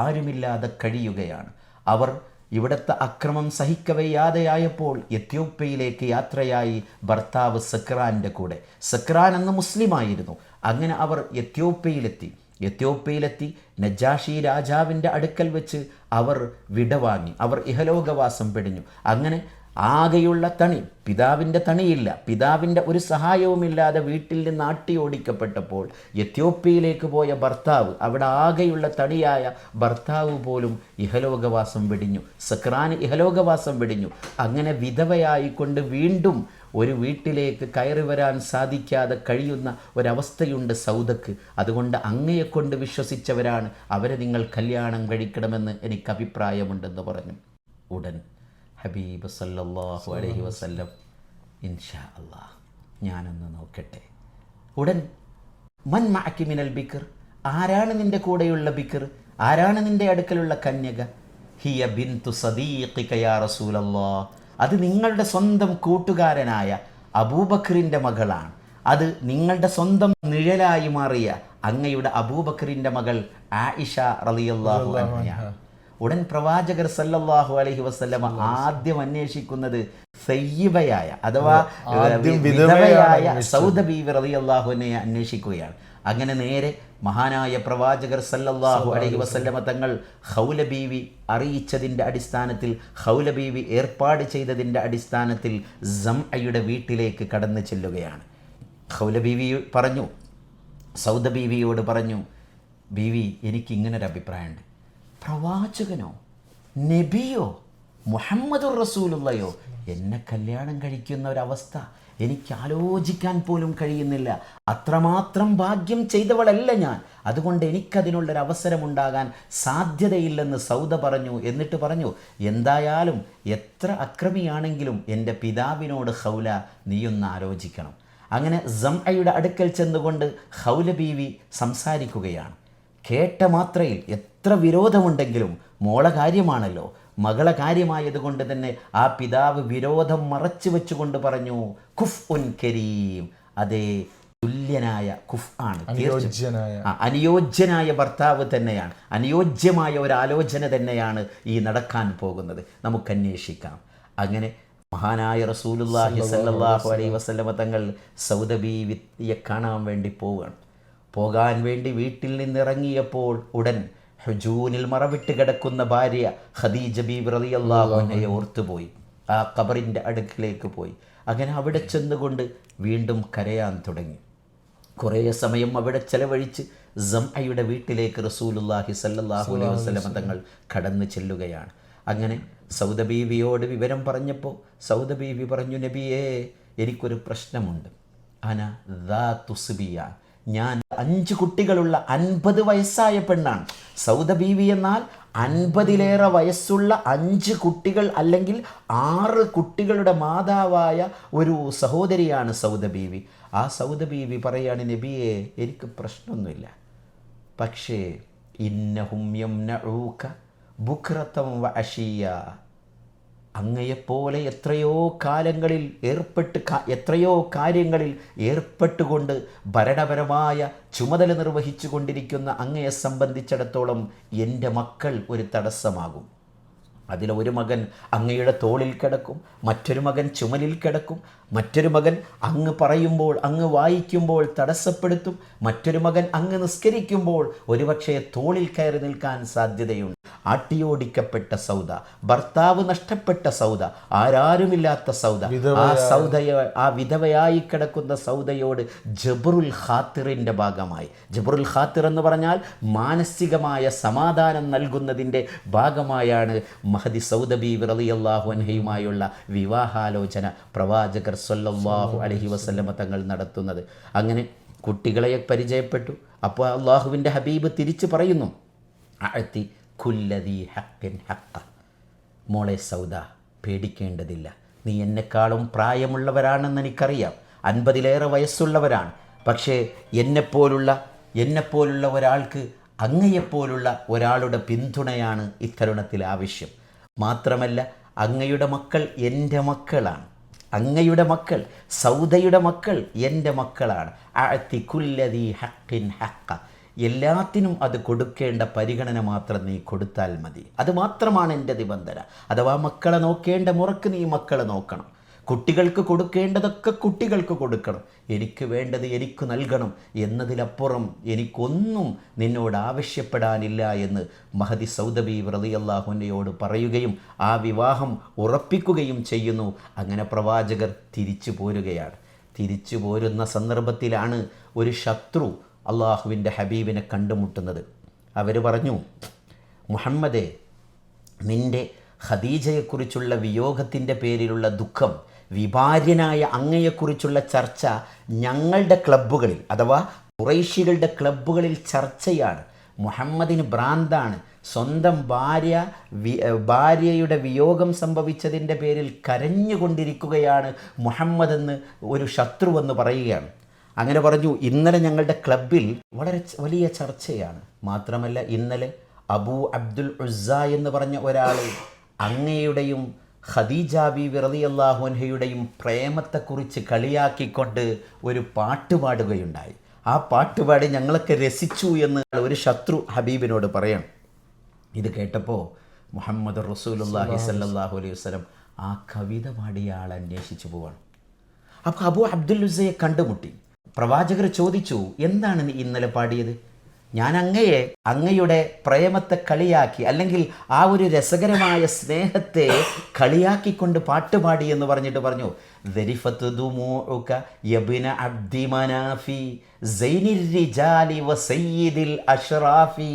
ആരുമില്ലാതെ കഴിയുകയാണ്. അവർ ഇവിടുത്തെ അക്രമം സഹിക്കവയ്യാതെയായപ്പോൾ എത്യോപ്യയിലേക്ക് യാത്രയായി ഭർത്താവ് സക്രാൻ്റെ കൂടെ. സക്രാൻ അന്ന് മുസ്ലിമായിരുന്നു. അങ്ങനെ അവർ എത്യോപ്യയിലെത്തി നജാഷി രാജാവിൻ്റെ അടുക്കൽ വെച്ച് അവർ വിടവാങ്ങി. അവർ ഇഹലോകവാസം വെടിഞ്ഞു. അങ്ങനെ ആകെയുള്ള തണി, പിതാവിൻ്റെ തണിയില്ല, പിതാവിൻ്റെ ഒരു സഹായവുമില്ലാതെ വീട്ടിൽ നിന്ന് ആട്ടി ഓടിക്കപ്പെട്ടപ്പോൾ എത്യോപ്യയിലേക്ക് പോയ ഭർത്താവ്, അവിടെ ആകെയുള്ള തണിയായ ഭർത്താവ് പോലും ഇഹലോകവാസം വെടിഞ്ഞു. സക്രാൻ ഇഹലോകവാസം വെടിഞ്ഞു. അങ്ങനെ വിധവയായിക്കൊണ്ട് വീണ്ടും ഒരു വീട്ടിലേക്ക് കയറി വരാൻ സാധിക്കാതെ കഴിയുന്ന ഒരവസ്ഥയുണ്ട് സൗദക്ക്. അതുകൊണ്ട് അങ്ങയെക്കൊണ്ട് വിശ്വസിച്ചവരാണ്, അവരെ നിങ്ങൾ കല്യാണം കഴിക്കണമെന്ന് എനിക്ക് അഭിപ്രായമുണ്ടെന്ന് പറഞ്ഞു. ഉടൻ ഹബീബ് സല്ലല്ലാഹു അലൈഹി വസല്ലം ഇൻഷാ അല്ലാഹ് ഞാനൊന്ന് നോക്കട്ടെ. ഉടൻ മൻ മഅകി മിനൽ ബിക്ർ, ആരാണ് നിൻ്റെ കൂടെയുള്ള ബിക്ർ, ആരാണ് നിൻ്റെ അടുക്കലുള്ള കന്യക? ഹിയ ബിൻതു സദീഖിക യാ റസൂലല്ലാഹ്, അത് നിങ്ങളുടെ സ്വന്തം കൂട്ടുകാരനായ അബൂബക്കറിൻ്റെ മകളാണ്. അത് നിങ്ങളുടെ സ്വന്തം നിഴലായി മാറിയ അങ്ങയുടെ അബൂബക്കറിൻ്റെ മകൾ ആയിഷ റളിയല്ലാഹു അൻഹ. ഉടൻ പ്രവാചകർ സല്ലല്ലാഹു അലൈഹി വസല്ലമ ആദ്യം അന്വേഷിക്കുന്നത് സയ്യിബയായ അഥവാ വിധവയായ സൗദ ബീവി റളിയല്ലാഹു അൻഹയെ അന്വേഷിക്കുകയാണ്. അങ്ങനെ നേരെ മഹാനായ പ്രവാചകർ സല്ലല്ലാഹു അലൈഹി വസല്ലമ തങ്ങൾ ഖൗല ബീവി അറിയിച്ചതിൻ്റെ അടിസ്ഥാനത്തിൽ, ഖൗല ബീവി ഏർപ്പാട് ചെയ്തതിൻ്റെ അടിസ്ഥാനത്തിൽ സംഅയുടെ വീട്ടിലേക്ക് കടന്നു ചെല്ലുകയാണ്. ഖൗല ബീവി പറഞ്ഞു, സൗദ ബീവിയോട് പറഞ്ഞു, ബീവി എനിക്കിങ്ങനൊരു അഭിപ്രായമുണ്ട്. പ്രവാചകനോ നബിയോ മുഹമ്മദുർ റസൂലുള്ളയോ എന്നെ കല്യാണം കഴിക്കുന്ന ഒരവസ്ഥ എനിക്ക് ആലോചിക്കാൻ പോലും കഴിയുന്നില്ല. അത്രമാത്രം ഭാഗ്യം ചെയ്തവളല്ല ഞാൻ. അതുകൊണ്ട് എനിക്കതിനുള്ളൊരവസരമുണ്ടാകാൻ സാധ്യതയില്ലെന്ന് സൗദ പറഞ്ഞു. എന്നിട്ട് പറഞ്ഞു, എന്തായാലും എത്ര അക്രമിയാണെങ്കിലും എൻ്റെ പിതാവിനോട് ഖൗല നീയൊന്ന് ആലോചിക്കണം. അങ്ങനെ സംഅയുടെ അടുക്കൽ ചെന്നുകൊണ്ട് ഖൗല ബീവി സംസാരിക്കുകയാണ്. കേട്ട മാത്രയിൽ എത്ര വിരോധമുണ്ടെങ്കിലും മോളെ കാര്യമാണല്ലോ, മകളെ കാര്യമായതുകൊണ്ട് തന്നെ ആ പിതാവ് വിരോധം മറച്ചു വെച്ചുകൊണ്ട് പറഞ്ഞു, കുഫ് ഉൻ കരീം, അതേ തുല്യനായ കുഫ് ആണ്, അനുയോജ്യനായ ഭർത്താവ് തന്നെയാണ്, അനുയോജ്യമായ ഒരു ആലോചന തന്നെയാണ് ഈ നടക്കാൻ പോകുന്നത്, നമുക്ക് അന്വേഷിക്കാം. അങ്ങനെ മഹാനായ റസൂലുള്ളാഹി സ്വല്ലല്ലാഹു അലൈഹി വസല്ലമ തങ്ങൾ സൗദ ബീവിയെ കാണാൻ വേണ്ടി പോകാൻ വേണ്ടി വീട്ടിൽ നിന്നിറങ്ങിയപ്പോൾ ഉടൻ ഹുജൂനിൽ മറവിട്ട് കിടക്കുന്ന ഭാര്യ ഖദീജ ബീബി റളിയല്ലാഹു അൻഹയെ ഓർത്തുപോയി. ആ ഖബറിൻ്റെ അടുക്കിലേക്ക് പോയി. അങ്ങനെ അവിടെ ചെന്നുകൊണ്ട് വീണ്ടും കരയാൻ തുടങ്ങി. കുറേ സമയം അവിടെ ചെലവഴിച്ച് സംഅയുടെ വീട്ടിലേക്ക് റസൂലുള്ളാഹി സ്വല്ലല്ലാഹു അലൈഹി വസല്ലമ തങ്ങൾ കടന്നു ചെല്ലുകയാണ്. അങ്ങനെ സൗദ ബീവിയോട് വിവരം പറഞ്ഞപ്പോൾ സൗദ ബീവി പറഞ്ഞു, നബിയേ എനിക്കൊരു പ്രശ്നമുണ്ട്. അന ദാതു സിബിയാൻ, ഞാൻ 5 കുട്ടികളുള്ള 50 വയസ്സായ പെണ്ണാണ്. സൗദ ബീവി എന്നാൽ 50-ലേറെ വയസ്സുള്ള 5 കുട്ടികൾ അല്ലെങ്കിൽ 6 കുട്ടികളുടെ മാതാവായ ഒരു സഹോദരിയാണ് സൗദ ബീവി. ആ സൗദ ബീവി പറയാണ്, നബിയെ എനിക്ക് പ്രശ്നമൊന്നുമില്ല, പക്ഷേ ഇന്നഹും യംനഊക ബുക്റതൻ വ അശിയ, അങ്ങയെപ്പോലെ എത്രയോ കാര്യങ്ങളിൽ ഏർപ്പെട്ടുകൊണ്ട് ഭരണപരമായ ചുമതല നിർവഹിച്ചു കൊണ്ടിരിക്കുന്ന അങ്ങയെ സംബന്ധിച്ചിടത്തോളം എൻ്റെ മക്കൾ ഒരു തടസ്സമാകും. അതിലൊരു മകൻ അങ്ങയുടെ തോളിൽ കിടക്കും, മറ്റൊരു മകൻ ചുമലിൽ കിടക്കും, മറ്റൊരു മകൻ അങ്ങ് പറയുമ്പോൾ അങ്ങ് വായിക്കുമ്പോൾ തടസ്സപ്പെടുത്തും, മറ്റൊരു മകൻ അങ്ങ് നിസ്കരിക്കുമ്പോൾ ഒരുപക്ഷെ തോളിൽ കയറി നിൽക്കാൻ സാധ്യതയുണ്ട്. ആട്ടിയോടിക്കപ്പെട്ട സൗദ, ഭർത്താവ് നഷ്ടപ്പെട്ട സൗദ, ആരാരുമില്ലാത്ത സൗദ, ആ വിധവയായി കിടക്കുന്ന സൗദയോട് ജബ്റുൽ ഖാത്തിറിൻ്റെ ഭാഗമായി, ജബ്റുൽ ഖാത്തിർ എന്ന് പറഞ്ഞാൽ മാനസികമായ സമാധാനം നൽകുന്നതിൻ്റെ ഭാഗമായാണ് മഹദി സൗദ ബീവി റളിയല്ലാഹു അൻഹയുമായുള്ള വിവാഹാലോചന പ്രവാചകർ സ്വല്ലല്ലാഹു അലൈഹി വസല്ലമ തങ്ങൾ നടത്തുന്നത്. അങ്ങനെ കുട്ടികളെ പരിചയപ്പെട്ടു. അപ്പോൾ അള്ളാഹുവിൻ്റെ ഹബീബ് തിരിച്ചു പറയുന്നു, അഅതി കുല്ലദീ ഹഖ്ഖിൻ ഹഖ്ഖ, മോളെ സൗദ പേടിക്കേണ്ടതില്ല, നീ എന്നെക്കാളും പ്രായമുള്ളവരാണെന്ന് എനിക്കറിയാം, 50-ലേറെ വയസ്സുള്ളവരാണ്. പക്ഷേ എന്നെപ്പോലുള്ള ഒരാൾക്ക് അങ്ങയെപ്പോലുള്ള ഒരാളുടെ പിന്തുണയാണ് ഇത്തരുണത്തിൽ ആവശ്യം. മാത്രമല്ല, അങ്ങയുടെ മക്കൾ എൻ്റെ മക്കളാണ്. അങ്ങയുടെ മക്കൾ, സൗദയുടെ മക്കൾ എൻ്റെ മക്കളാണ്. അഅതി കുല്ലദീ ഹഖ്ഖിൻ ഹഖ്ഖ, എല്ലാത്തിനും അത് കൊടുക്കേണ്ട പരിഗണന മാത്രം നീ കൊടുത്താൽ മതി. അത് മാത്രമാണ് എൻ്റെ നിബന്ധന. അഥവാ മക്കളെ നോക്കേണ്ട മുറക്ക് നീ മക്കളെ നോക്കണം. കുട്ടികൾക്ക് കൊടുക്കേണ്ടതൊക്കെ കുട്ടികൾക്ക് കൊടുക്കണം. എനിക്ക് വേണ്ടത് എനിക്ക് നൽകണം എന്നതിലപ്പുറം എനിക്കൊന്നും നിന്നോട് ആവശ്യപ്പെടാനില്ല എന്ന് മഹദി സൗദ ബീവി റളിയല്ലാഹു അൻഹയോട് പറയുകയും ആ വിവാഹം ഉറപ്പിക്കുകയും ചെയ്യുന്നു. അങ്ങനെ പ്രവാചകർ തിരിച്ചു പോരുകയാണ്. തിരിച്ചു പോരുന്ന സന്ദർഭത്തിലാണ് ഒരു ശത്രു അള്ളാഹുവിൻ്റെ ഹബീബിനെ കണ്ടുമുട്ടുന്നത്. അവർ പറഞ്ഞു, മുഹമ്മദേ, നിൻ്റെ ഖദീജയെക്കുറിച്ചുള്ള വിയോഗത്തിൻ്റെ പേരിലുള്ള ദുഃഖം, വിഭാര്യനായ അങ്ങയെക്കുറിച്ചുള്ള ചർച്ച ഞങ്ങളുടെ ക്ലബ്ബുകളിൽ, അഥവാ ഖുറൈശികളുടെ ക്ലബ്ബുകളിൽ ചർച്ചയാണ്. മുഹമ്മദിന് ഭ്രാന്താണ്. സ്വന്തം ഭാര്യയുടെ വിയോഗം സംഭവിച്ചതിൻ്റെ പേരിൽ കരഞ്ഞുകൊണ്ടിരിക്കുകയാണ് മുഹമ്മദ് എന്ന് ഒരു ശത്രുവെന്ന് പറയുകയാണ്. അങ്ങനെ പറഞ്ഞു, ഇന്നലെ ഞങ്ങളുടെ ക്ലബ്ബിൽ വളരെ വലിയ ചർച്ചയാണ്. മാത്രമല്ല, ഇന്നലെ അബൂ അബ്ദുൽ ഉസ്സ എന്ന് പറഞ്ഞ ഒരാൾ അങ്ങയുടെയും ഖദീജ ബീവി റളിയല്ലാഹു അൻഹയുടെയും പ്രേമത്തെക്കുറിച്ച് കളിയാക്കിക്കൊണ്ട് ഒരു പാട്ട് പാടുകയുണ്ടായി. ആ പാട്ടുപാടി ഞങ്ങളൊക്കെ രസിച്ചു എന്ന് ഒരു ശത്രു ഹബീബിനോട് പറയണം. ഇത് കേട്ടപ്പോൾ മുഹമ്മദ് റസൂലുള്ളാഹി സ്വല്ലല്ലാഹു അലൈഹി വസല്ലം ആ കവിത പാടിയ ആളെ അന്വേഷിച്ചു പോവാണ്. അപ്പോൾ അബൂ അബ്ദുൽ ഉസ്സയെ കണ്ടുമുട്ടി. പ്രവാചകർ ചോദിച്ചു, എന്താണ് നീ ഇന്നലെ പാടിയത്? ഞാൻ അങ്ങയുടെ പ്രേമത്തെ കളിയാക്കി, അല്ലെങ്കിൽ ആ ഒരു രസകരമായ സ്നേഹത്തെ കളിയാക്കിക്കൊണ്ട് പാട്ടുപാടി എന്ന് പറഞ്ഞിട്ട് പറഞ്ഞു, ദരിഫത്ത് ദുമൂഉക യബ്ന അബ്ദി മനാഫി സൈനിർ റിജാലി വസയ്യിദിൽ അഷ്റാഫി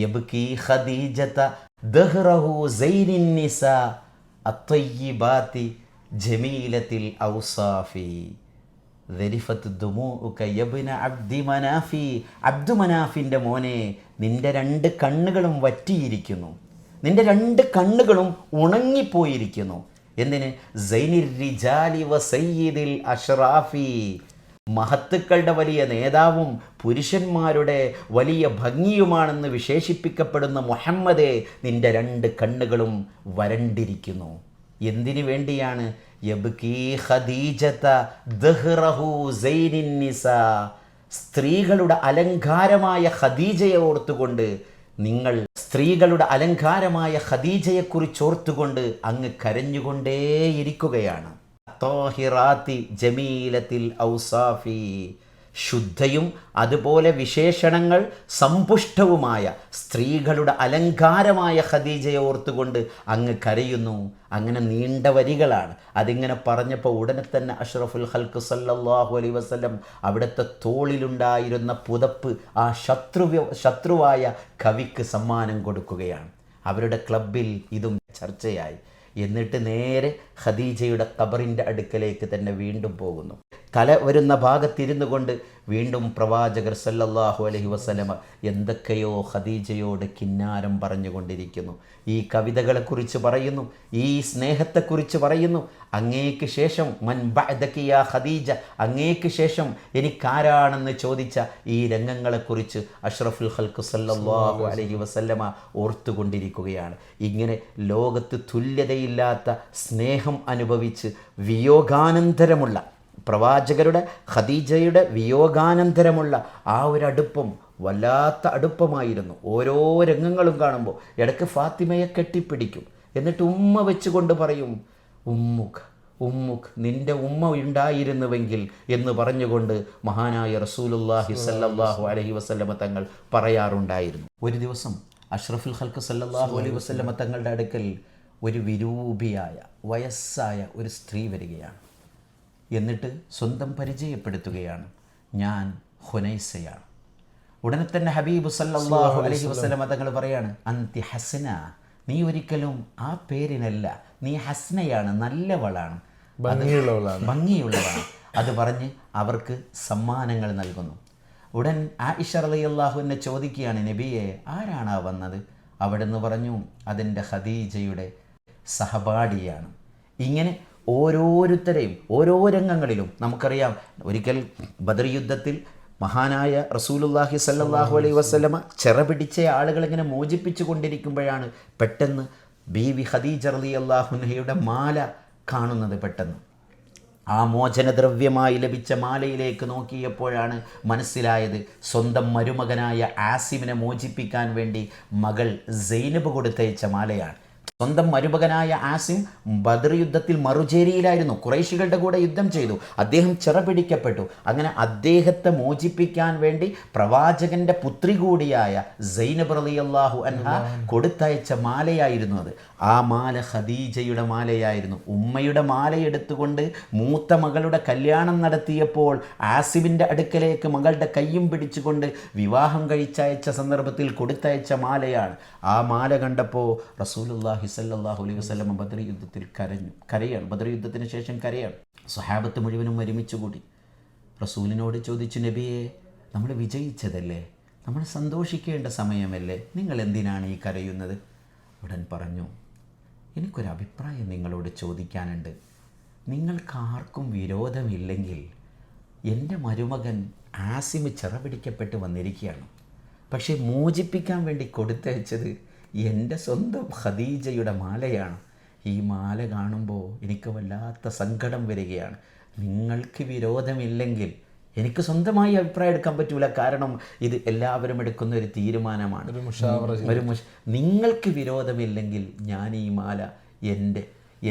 യബ്കി ഖദീജത ദഹ്റഹു സൈനിൻ നിസാ അത്വയ്യിബാതി ജമീലത്തിൽ ഔസാഫി. അബ്ദുമനാഫിൻ്റെ മോനെ, നിന്റെ 2 കണ്ണുകളും വറ്റിയിരിക്കുന്നു, നിന്റെ 2 കണ്ണുകളും ഉണങ്ങിപ്പോയിരിക്കുന്നു. എന്തിന്? സൈനിർ റിജാലി വസയ്യിദിൽ അഷ്റാഫി, മഹത്തുക്കളുടെ വലിയ നേതാവും പുരുഷന്മാരുടെ വലിയ ഭംഗിയുമാണെന്ന് വിശേഷിപ്പിക്കപ്പെടുന്ന മുഹമ്മദേ, നിന്റെ 2 കണ്ണുകളും വരണ്ടിരിക്കുന്നു. എന്തിനു വേണ്ടിയാണ്? യബ്കി ഖദീജത ദഹ്റഹു സൈനിൻ നിസാ, സ്ത്രീകളുടെ അലങ്കാരമായ ഖദീജയെ ഓർത്തുകൊണ്ട്, നിങ്ങൾ സ്ത്രീകളുടെ അലങ്കാരമായ ഖദീജയെക്കുറിച്ചോർത്തുകൊണ്ട് അങ്ങ് കരഞ്ഞുകൊണ്ടേയിരിക്കുകയാണ്. താഹിറാത്തി ജമീലത്തിൽ ഔസാഫി, ശുദ്ധയും അതുപോലെ വിശേഷണങ്ങൾ സമ്പുഷ്ടവുമായ സ്ത്രീകളുടെ അലങ്കാരമായ ഖദീജയെ ഓർത്തുകൊണ്ട് അങ്ങ് കരയുന്നു. അങ്ങനെ നീണ്ട വരികളാണ്. അതിങ്ങനെ പറഞ്ഞപ്പോൾ ഉടനെ തന്നെ അഷ്റഫുൽ ഖൽഖ് സല്ലല്ലാഹു അലൈഹി വസല്ലം അവിടുത്തെ തോളിലുണ്ടായിരുന്ന പുതപ്പ് ആ ശത്രുവായ കവിക്ക് സമ്മാനം കൊടുക്കുകയാണ്. അവരുടെ ക്ലബ്ബിൽ ഇതും ചർച്ചയായി. എന്നിട്ട് നേരെ ഖദീജയുടെ ഖബറിൻ്റെ അടുക്കലേക്ക് തന്നെ വീണ്ടും പോകുന്നു. തല വരുന്ന ഭാഗത്തിരുന്നു കൊണ്ട് വീണ്ടും പ്രവാചകർ സല്ലല്ലാഹു അലൈഹി വസല്ലമ എന്തൊക്കെയോ ഖദീജയോട് കിന്നാരം പറഞ്ഞുകൊണ്ടിരിക്കുന്നു. ഈ കവിതകളെക്കുറിച്ച് പറയുന്നു, ഈ സ്നേഹത്തെക്കുറിച്ച് പറയുന്നു. അങ്ങേക്ക് ശേഷം മൻ ബഅദകി യാ ഖദീജ, അങ്ങേക്ക് ശേഷം എനിക്കാരാണെന്ന് ചോദിച്ച ഈ രംഗങ്ങളെക്കുറിച്ച് അഷ്റഫുൽ ഖൽഖ് സല്ലല്ലാഹു അലൈഹി വസല്ലമ ഓർത്തുകൊണ്ടിരിക്കുകയാണ്. ഇങ്ങനെ ലോകത്ത് തുല്യതയില്ലാത്ത സ്നേഹം അനുഭവിച്ച് വിയോഗാനന്തരമുള്ള പ്രവാചകരുടെ ഖദീജയുടെ വിയോഗാനന്തരമുള്ള ആ ഒരു അടുപ്പം വല്ലാത്ത അടുപ്പമായിരുന്നു. ഓരോ രംഗങ്ങളും കാണുമ്പോൾ ഇടയ്ക്ക് ഫാത്തിമയെ കെട്ടിപ്പിടിക്കും. എന്നിട്ട് ഉമ്മ വെച്ചുകൊണ്ട് പറയും, ഉമ്മുഖ് നിൻ്റെ ഉമ്മ ഉണ്ടായിരുന്നുവെങ്കിൽ എന്ന് പറഞ്ഞുകൊണ്ട് മഹാനായ റസൂലുള്ളാഹി സല്ലല്ലാഹു അലൈഹി വസല്ലമ തങ്ങൾ പറയാറുണ്ടായിരുന്നു. ഒരു ദിവസം അഷ്റഫുൽ ഖൽഖ് സല്ലല്ലാഹു അലൈഹി വസല്ലമ തങ്ങളുടെ അടുക്കൽ ഒരു വിരൂപിയായ വയസ്സായ ഒരു സ്ത്രീ വരികയാണ്. എന്നിട്ട് സ്വന്തം പരിചയപ്പെടുത്തുകയാണ്, ഞാൻ ഹുനൈസയാണ്. ഉടനെ തന്നെ ഹബീബ് സല്ലല്ലാഹു അലൈഹി വസല്ലമ തങ്ങൾ പറയാണ്, അന്തി ഹസ്ന, നീ ഒരിക്കലും ആ പേരിനല്ല, നീ ഹസ്നയാണ്, നല്ലവളാണ്, ഭംഗിയുള്ളവളാണ്. അത് പറഞ്ഞ് അവർക്ക് സമ്മാനങ്ങൾ നൽകുന്നു. ഉടൻ ആയിഷ റളിയല്ലാഹു അൻഹ ചോദിക്കുകയാണ്, നബിയെ, ആരാണ് വന്നത്? അവിടുന്ന് പറഞ്ഞു, അതിൻ്റെ ഖദീജയുടെ സഹപാഠിയാണ്. ഇങ്ങനെ ഓരോരുത്തരെയും ഓരോ രംഗങ്ങളിലും നമുക്കറിയാം. ഒരിക്കൽ ബദർ യുദ്ധത്തിൽ മഹാനായ റസൂലുള്ളാഹി സ്വല്ലല്ലാഹു അലൈഹി വസല്ലമ ചെറ പിടിച്ച ആളുകളിങ്ങനെ മോചിപ്പിച്ചു കൊണ്ടിരിക്കുമ്പോഴാണ് പെട്ടെന്ന് ബീവി ഖദീജ റളിയല്ലാഹു അൻഹയുടെ മാല കാണുന്നത്. പെട്ടെന്ന് ആ മോചനദ്രവ്യമായി ലഭിച്ച മാലയിലേക്ക് നോക്കിയപ്പോഴാണ് മനസ്സിലായത് സ്വന്തം മരുമകനായ ആസിമിനെ മോചിപ്പിക്കാൻ വേണ്ടി മകൾ സൈനബ് കൊടുത്തയച്ച മാലയാണ്. സ്വന്തം മരുമകനായ ആസിം ബദർ യുദ്ധത്തിൽ മറുചേരിയിലായിരുന്നു, ഖുറൈശികളുടെ കൂടെ യുദ്ധം ചെയ്തു, അദ്ദേഹം ചിറ പിടിക്കപ്പെട്ടു. അങ്ങനെ അദ്ദേഹത്തെ മോചിപ്പിക്കാൻ വേണ്ടി പ്രവാചകന്റെ പുത്രി കൂടിയായ സൈനബ് റളിയല്ലാഹു അൻഹ കൊടുത്തയച്ച മാലയായിരുന്നു അത്. ആ മാല ഖദീജയുടെ മാലയായിരുന്നു. ഉമ്മയുടെ മാലയെടുത്തുകൊണ്ട് മൂത്ത മകളുടെ കല്യാണം നടത്തിയപ്പോൾ ആസിമിൻ്റെ അടുക്കലേക്ക് മകളുടെ കയ്യും പിടിച്ചുകൊണ്ട് വിവാഹം കഴിച്ചയച്ച സന്ദർഭത്തിൽ കൊടുത്തയച്ച മാലയാണ്. ആ മാല കണ്ടപ്പോൾ റസൂലുള്ളാഹി സ്വല്ലല്ലാഹു അലൈഹി വസല്ലം ബദർ യുദ്ധത്തിൽ കരയാണ്. ബദർ യുദ്ധത്തിന് ശേഷം കരയാണ്. സ്വഹാബത്ത് മുഴുവനും ഒരുമിച്ച് കൂടി റസൂലിനോട് ചോദിച്ചു, നബിയെ, നമ്മൾ വിജയിച്ചതല്ലേ, നമ്മൾ സന്തോഷിക്കേണ്ട സമയമല്ലേ, നിങ്ങൾ എന്തിനാണ് ഈ കരയുന്നത്? ഉടൻ പറഞ്ഞു, എനിക്കൊരഭിപ്രായം നിങ്ങളോട് ചോദിക്കാനുണ്ട്. നിങ്ങൾക്കാർക്കും വിരോധമില്ലെങ്കിൽ എൻ്റെ മരുമകൻ ആസിം ചിറ പിടിക്കപ്പെട്ട് വന്നിരിക്കുകയാണ്. പക്ഷേ മോചിപ്പിക്കാൻ വേണ്ടി കൊടുത്തയച്ചത് എൻ്റെ സ്വന്തം ഖദീജയുടെ മാലയാണ്. ഈ മാല കാണുമ്പോൾ എനിക്ക് വല്ലാത്ത സങ്കടം വരികയാണ്. നിങ്ങൾക്ക് വിരോധമില്ലെങ്കിൽ എനിക്ക് സ്വന്തമായി അഭിപ്രായം എടുക്കാൻ പറ്റൂല, കാരണം ഇത് എല്ലാവരും എടുക്കുന്ന ഒരു തീരുമാനമാണ്. നിങ്ങൾക്ക് വിരോധമില്ലെങ്കിൽ ഞാൻ ഈ മാല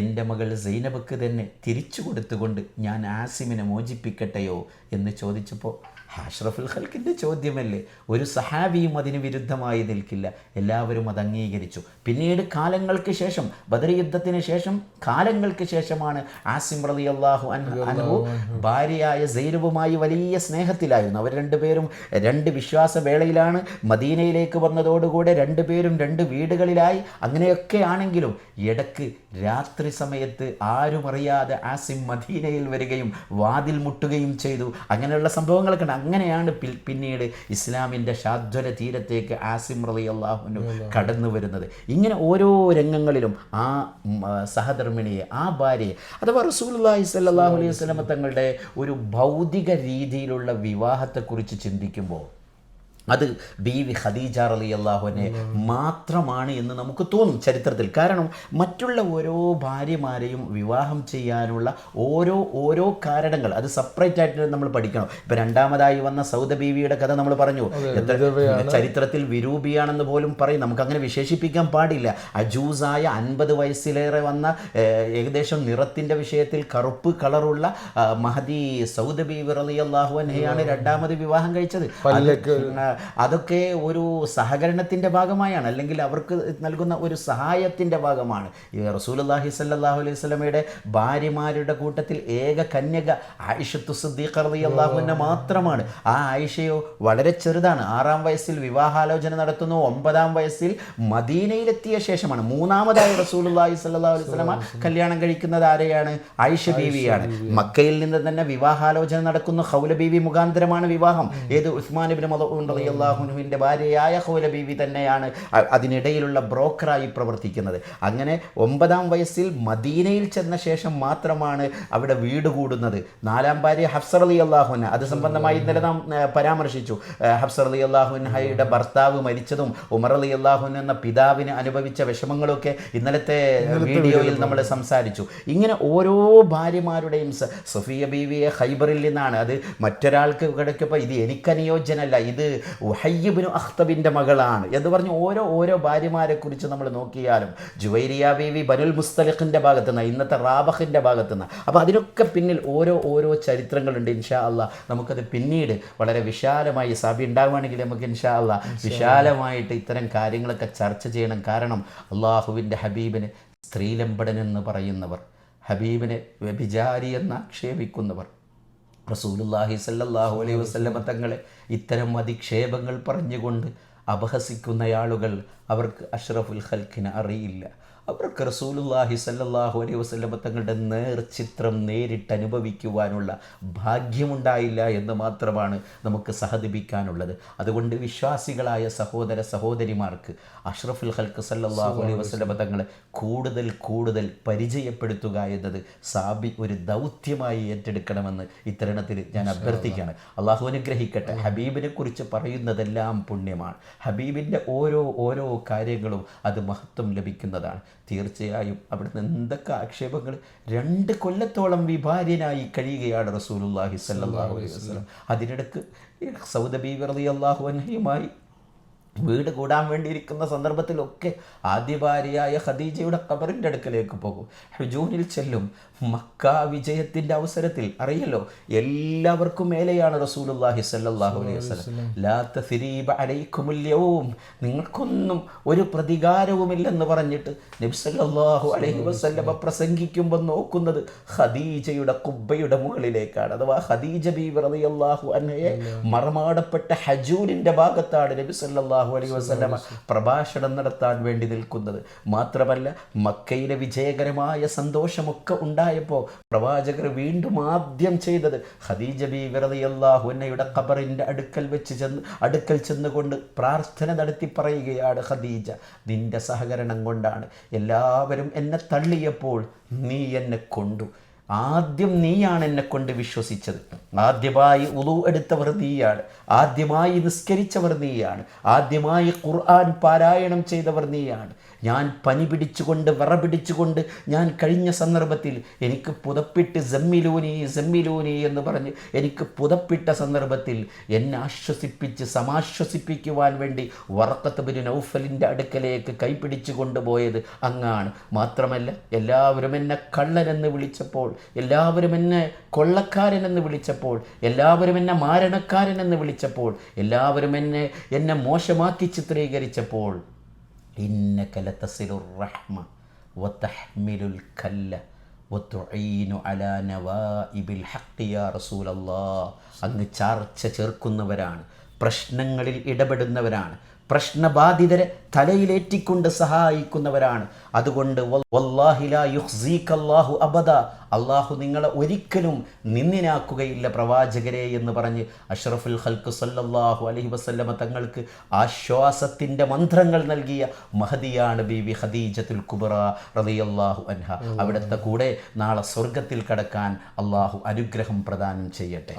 എൻ്റെ മകൾ സൈനബക്ക് തന്നെ തിരിച്ചു കൊടുത്തുകൊണ്ട് ഞാൻ ആസിമിനെ മോചിപ്പിക്കട്ടെയോ എന്ന് ചോദിച്ചപ്പോൾ അഷ്റഫുൽ ഖൽക്കിൻ്റെ ചോദ്യമല്ലേ, ഒരു സഹാബിയും അതിന് വിരുദ്ധമായി നിൽക്കില്ല. എല്ലാവരും അത് അംഗീകരിച്ചു. പിന്നീട് കാലങ്ങൾക്ക് ശേഷം, ബദർ യുദ്ധത്തിന് ശേഷം കാലങ്ങൾക്ക് ശേഷമാണ് ആസിം റളിയല്ലാഹു അൻഹു ഭാര്യയായ സൈനബുമായി വലിയ സ്നേഹത്തിലായിരുന്നു. അവർ രണ്ടുപേരും രണ്ട് വിശ്വാസവേളയിലാണ്. മദീനയിലേക്ക് വന്നതോടുകൂടെ രണ്ടുപേരും രണ്ട് വീടുകളിലായി. അങ്ങനെയൊക്കെ ആണെങ്കിലും ഇടയ്ക്ക് രാത്രി സമയത്ത് ആരും അറിയാതെ ആസിം മദീനയിൽ വരികയും വാതിൽ മുട്ടുകയും ചെയ്തു. അങ്ങനെയുള്ള സംഭവങ്ങളൊക്കെ ഉണ്ട്. അങ്ങനെയാണ് പിന്നീട് ഇസ്ലാമിൻ്റെ ശാദ്വല തീരത്തേക്ക് ആസിം റളിയല്ലാഹു അൻഹു കടന്നു വരുന്നത്. ഇങ്ങനെ ഓരോ രംഗങ്ങളിലും ആ സഹധർമ്മിണിയെ, ആ ഭാര്യയെ, അഥവാ റസൂലുള്ളാഹി സ്വല്ലല്ലാഹു അലൈഹി വസല്ലം തങ്ങളുടെ ഒരു ഭൗതിക രീതിയിലുള്ള വിവാഹത്തെക്കുറിച്ച് ചിന്തിക്കുമ്പോൾ അത് ബീവി ഖദീജ റളിയല്ലാഹു അൻഹ മാത്രമാണ് എന്ന് നമുക്ക് തോന്നും ചരിത്രത്തിൽ. കാരണം മറ്റുള്ള ഓരോ ഭാര്യമാരെയും വിവാഹം ചെയ്യാനുള്ള ഓരോ കാരണങ്ങൾ അത് സെപ്പറേറ്റ് ആയിട്ട് നമ്മൾ പഠിക്കണം. ഇപ്പം രണ്ടാമതായി വന്ന സൗദ ബീവിയുടെ കഥ നമ്മൾ പറഞ്ഞു, ചരിത്രത്തിൽ വിരൂപിയാണെന്ന് പോലും പറയും. നമുക്കങ്ങനെ വിശേഷിപ്പിക്കാൻ പാടില്ല. അജൂസായ 50 വയസ്സിലേറെ വന്ന ഏകദേശം നിറത്തിൻ്റെ വിഷയത്തിൽ കറുപ്പ് കളറുള്ള മഹദി സൗദ ബീവി റളിയല്ലാഹു അൻഹയാണ് രണ്ടാമത് വിവാഹം കഴിച്ചത്. അതൊക്കെ ഒരു സഹകരണത്തിൻ്റെ ഭാഗമായാണ്, അല്ലെങ്കിൽ അവർക്ക് നൽകുന്ന ഒരു സഹായത്തിൻ്റെ ഭാഗമാണ്. റസൂലുള്ളാഹി സ്വല്ലല്ലാഹു അലൈഹി വസല്ലമയുടെ ഭാര്യമാരുടെ കൂട്ടത്തിൽ ഏക കന്യക ആയിഷത്തു സിദ്ദീഖ റളിയല്ലാഹു അൻഹ മാത്രമാണ്. ആ ആയിഷയോ വളരെ ചെറുതാണ്. 6-ാം വയസ്സിൽ വിവാഹാലോചന നടത്തുന്നു. 9-ാം വയസ്സിൽ മദീനയിലെത്തിയ ശേഷമാണ് മൂന്നാമതായി റസൂലുള്ളാഹി സ്വല്ലല്ലാഹു അലൈഹി വസല്ലമ കല്യാണം കഴിക്കുന്നത്. ആരെയാണ്? ആയിഷ ബീവിയാണ്. മക്കയിൽ നിന്ന് തന്നെ വിവാഹാലോചന നടക്കുന്നു. ഖൗല ബീവി മുഖാന്തരമാണ് വിവാഹം. ഏത്? ഉസ്മാൻ ഇബ്നു മദ്ഊൻ റളിയല്ലാഹുവിൻ്റെ ഭാര്യയായ ഖൗല ബീവി തന്നെയാണ് അതിനിടയിലുള്ള ബ്രോക്കറായി പ്രവർത്തിക്കുന്നത്. അങ്ങനെ 9-ാം വയസ്സിൽ മദീനയിൽ ചെന്ന ശേഷം മാത്രമാണ് അവിടെ വീട് കൂടുന്നത്. 4-ാം ഭാര്യ ഹഫ്സ റളിയല്ലാഹു അൻഹ, അത് സംബന്ധമായി ഇന്നലെ നാം പരാമർശിച്ചു. ഹഫ്സ റളിയല്ലാഹു അൻഹയുടെ ഭർത്താവ് മരിച്ചതും ഉമർ റളിയല്ലാഹു അൻഹു എന്ന പിതാവിന് അനുഭവിച്ച വിഷമങ്ങളൊക്കെ ഇന്നലത്തെ വീഡിയോയിൽ നമ്മൾ സംസാരിച്ചു. ഇങ്ങനെ ഓരോ ഭാര്യമാരുടെയും സഫിയ ബീവിയെ ഖൈബറിൽ നിന്നാണ്, അത് മറ്റൊരാൾക്ക് കിടക്കപ്പോൾ ഇത് എനിക്കനുയോജ്യനല്ല, ഇത് ഉഹയ്യ് ഇബ്നു അഖ്തബിൻ്റെ മകളാണ് എന്ന് പറഞ്ഞ് ഓരോ ഭാര്യമാരെ കുറിച്ച് നമ്മൾ നോക്കിയാലും ജുവൈരിയ ബീവി ബനുൽ മുസ്തലിഖിൻ്റെ ഭാഗത്തുനിന്ന്, ഇന്നത്തെ റാബഹിൻ്റെ ഭാഗത്തുനിന്ന്. അപ്പോൾ അതിനൊക്കെ പിന്നിൽ ഓരോ ചരിത്രങ്ങളുണ്ട്. ഇൻഷാ അള്ളാ നമുക്കത് പിന്നീട് വളരെ വിശാലമായി സാബി ഉണ്ടാവുകയാണെങ്കിൽ നമുക്ക് ഇൻഷാ അള്ളാ വിശാലമായിട്ട് ഇത്തരം കാര്യങ്ങളൊക്കെ ചർച്ച ചെയ്യണം. കാരണം അള്ളാഹുവിൻ്റെ ഹബീബിനെ സ്ത്രീലമ്പടൻ എന്ന് പറയുന്നവർ, ഹബീബിനെ വ്യഭിചാരി എന്ന് ആക്ഷേപിക്കുന്നവർ, റസൂലുള്ളാഹി സ്വല്ലല്ലാഹു അലൈഹി വസല്ലമ തങ്ങളെ ഇത്തരം അധിക്ഷേപങ്ങൾ പറഞ്ഞുകൊണ്ട് അപഹസിക്കുന്ന ആളുകൾ, അവർക്ക് അഷ്റഫുൽ ഖൽക്കിനെ അറിയില്ല. അവർക്ക് റസൂലുള്ളാഹി സ്വല്ലല്ലാഹു അലൈഹി വസല്ലം തങ്ങളുടെ നേർചിത്രം നേരിട്ട് അനുഭവിക്കുവാനുള്ള ഭാഗ്യമുണ്ടായില്ല എന്ന് മാത്രമാണ് നമുക്ക് സഹതപിക്കാനുള്ളത്. അതുകൊണ്ട് വിശ്വാസികളായ സഹോദര സഹോദരിമാർക്ക് അഷ്റഫുൽ ഖൽഖ് സല്ലല്ലാഹു അലൈഹി വസല്ലം തങ്ങളെ കൂടുതൽ കൂടുതൽ പരിചയപ്പെടുത്തുക എന്നത് ഒരു ദൗത്യമായി ഏറ്റെടുക്കണമെന്ന് ഇത്തരണത്തിൽ ഞാൻ അഭ്യർത്ഥിക്കുകയാണ്. അള്ളാഹു അനുഗ്രഹിക്കട്ടെ. ഹബീബിനെ കുറിച്ച് പറയുന്നതെല്ലാം പുണ്യമാണ്. ഹബീബിൻ്റെ ഓരോ കാര്യങ്ങളും അത് മഹത്വം ലഭിക്കുന്നതാണ്. തീർച്ചയായും അവിടുന്ന് എന്തൊക്കെ ആക്ഷേപങ്ങൾ, 2 കൊല്ലത്തോളം വിഭാര്യനായി കഴിയുകയാണ് റസൂലുള്ളാഹി സ്വല്ലല്ലാഹു അലൈഹി വസല്ലം. അതിനിടക്ക് സൗദ ബീവി റളിയല്ലാഹു അൻഹയുമായി വീട് കൂടാൻ വേണ്ടിയിരിക്കുന്ന സന്ദർഭത്തിലൊക്കെ ആദ്യ ഭാര്യയായ ഖദീജയുടെ ഖബറിൻ്റെ അടുക്കലേക്ക് പോകും, ഹുജൂനിൽ ചെല്ലും. മക്ക വിജയത്തിൻ്റെ അവസരത്തിൽ അറിയല്ലോ, എല്ലാവർക്കും മേലെയാണ് റസൂലുള്ളാഹി സ്വല്ലല്ലാഹു അലൈഹി വസല്ലം. ലാ തസ്രീബ അലൈക്കുമുൽ യൗം, നിങ്ങൾക്കൊന്നും ഒരു പ്രതികാരവുമില്ലെന്ന് പറഞ്ഞിട്ട് നബി സല്ലല്ലാഹു അലൈഹി വസല്ലം പ്രസംഗിക്കുമ്പോൾ നോക്കുന്നത് ഖദീജയുടെ ഖുബ്ബയുടെ മുകളിലേക്കാണ്. അഥവാ ഖദീജ ബീവി റളിയല്ലാഹു അൻഹയെ മറമാടപ്പെട്ട ഹജൂനിൻ്റെ ഭാഗത്താണ് നബി സല്ലല്ലാഹു അലൈഹി വസല്ലം പ്രഭാഷണം നടത്താൻ വേണ്ടി നിൽക്കുന്നത്. മാത്രമല്ല മക്കയിലെ വിജയകരമായ സന്തോഷമൊക്കെ ഉണ്ടായപ്പോൾ പ്രവാചകർ വീണ്ടും ആദ്യം ചെയ്തത് ഖദീജ ബീവി റളിയല്ലാഹു അൻഹയുടെ ഖബറിൻ്റെ അടുക്കൽ ചെന്നുകൊണ്ട് പ്രാർത്ഥന നടത്തി പറയുകയാണ്, ഖദീജ, നിന്റെ സഹകരണം കൊണ്ടാണ് എല്ലാവരും എന്നെ തള്ളിയപ്പോൾ നീ എന്നെ കൊണ്ടു. ആദ്യം നീയാണ് എന്നെ കൊണ്ട് വിശ്വസിച്ചത്. ആദ്യമായി ഉളു എടുത്തവർ നീയാണ്. ആദ്യമായി നിസ്കരിച്ചവർ നീയാണ്. ആദ്യമായി ഖുർആൻ പാരായണം ചെയ്തവർ നീയാണ്. ഞാൻ പനി പിടിച്ചുകൊണ്ട് വിറപിടിച്ചുകൊണ്ട് ഞാൻ കഴിഞ്ഞ സന്ദർഭത്തിൽ എനിക്ക് പുതപ്പിട്ട് ജമ്മിലൂനി എന്ന് പറഞ്ഞ് എനിക്ക് പുതപ്പിട്ട സന്ദർഭത്തിൽ എന്നെ ആശ്വസിപ്പിച്ച് സമാശ്വസിപ്പിക്കുവാൻ വേണ്ടി വറഖത്ത് ബിൻ നൗഫലിൻ്റെ അടുക്കലേക്ക് കൈപിടിച്ചു കൊണ്ടുപോയത് അങ്ങാണ്. മാത്രമല്ല എല്ലാവരും എന്നെ കള്ളനെന്ന് വിളിച്ചപ്പോൾ, എല്ലാവരും എന്നെ കൊള്ളക്കാരനെന്ന് വിളിച്ചപ്പോൾ, എല്ലാവരും എന്നെ മാരണക്കാരനെന്ന് വിളിച്ചപ്പോൾ, എല്ലാവരും എന്നെ മോശമാക്കി ചിത്രീകരിച്ചപ്പോൾ, ഇന്നക ലതസിലുർ റഹ്മ വതഹ്മിലുൽ കല്ല വതുഈനു അലാ നവാഇബിൽ ഹഖ് യാ റസൂലല്ലാഹ്. അങ്ങ് ചർച്ച ചേർക്കുന്നവരാണ്, പ്രശ്നങ്ങളിൽ ഇടപെടുന്നവരാണ്, പ്രശ്നബാധിതരെ തലയിലേറ്റിക്കൊണ്ട് സഹായിക്കുന്നവരാണ്. അതുകൊണ്ട് വല്ലാഹി ലാ യുഖ്സീകല്ലാഹു അബദ, അള്ളാഹു നിങ്ങളെ ഒരിക്കലും നിന്ദിനാക്കുകയില്ല പ്രവാചകരെ എന്ന് പറഞ്ഞ് അഷ്റഫുൽ ഖൽഖ് സല്ലല്ലാഹു അലൈഹി വസല്ലമ തങ്ങൾക്ക് ആശ്വാസത്തിൻ്റെ മന്ത്രങ്ങൾ നൽകിയ മഹദിയാണ് ബീവി ഖദീജത്തുൽ കുബ്ര റളിയല്ലാഹു അൻഹ. അവിടുത്തെ കൂടെ നാളെ സ്വർഗത്തിൽ കടക്കാൻ അള്ളാഹു അനുഗ്രഹം പ്രദാനം ചെയ്യട്ടെ.